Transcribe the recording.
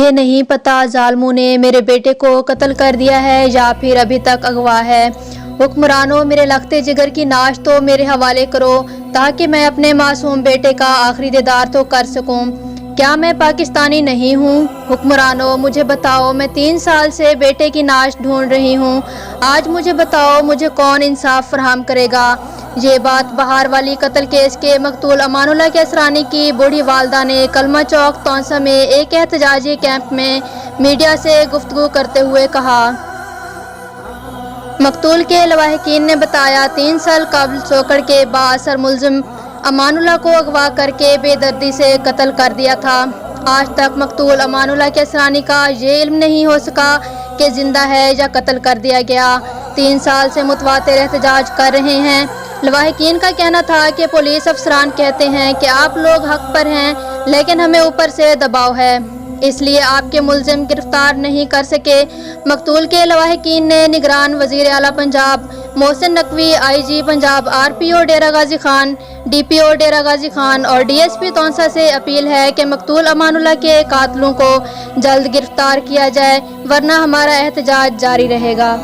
مجھے نہیں پتا ظالموں نے میرے بیٹے کو قتل کر دیا ہے یا پھر ابھی تک اغوا ہے۔ حکمرانوں، میرے لختے جگر کی نعش تو میرے حوالے کرو تاکہ میں اپنے معصوم بیٹے کا آخری دیدار تو کر سکوں۔ کیا میں پاکستانی نہیں ہوں؟ حکمرانوں، مجھے بتاؤ، میں 3 سال سے بیٹے کی نعش ڈھونڈ رہی ہوں۔ آج مجھے بتاؤ، مجھے کون انصاف فراہم کرے گا؟ یہ بات بہار والی قتل کیس کے مقتول امان اللہ کیسرانی کی بوڑھی والدہ نے کلمہ چوک تونسہ میں ایک احتجاجی کیمپ میں میڈیا سے گفتگو کرتے ہوئے کہا۔ مقتول کے لواحقین نے بتایا، 3 سال قبل سوکڑ کے بااثر ملزم امان اللہ کو اغوا کر کے بے دردی سے قتل کر دیا تھا۔ آج تک مقتول امان اللہ کیسرانی کا یہ علم نہیں ہو سکا کہ زندہ ہے یا قتل کر دیا گیا۔ 3 سال سے متواتر احتجاج کر رہے ہیں۔ لواحقین کا کہنا تھا کہ پولیس افسران کہتے ہیں کہ آپ لوگ حق پر ہیں لیکن ہمیں اوپر سے دباؤ ہے، اس لیے آپ کے ملزم گرفتار نہیں کر سکے۔ مقتول کے لواحقین نے نگران وزیر اعلیٰ پنجاب محسن نقوی، آئی جی پنجاب RPO ڈیرہ غازی خان، DPO ڈیرہ غازی خان اور DSP تونسہ سے اپیل ہے کہ مقتول امان اللہ کے قاتلوں کو جلد گرفتار کیا جائے ورنہ ہمارا احتجاج جاری رہے گا۔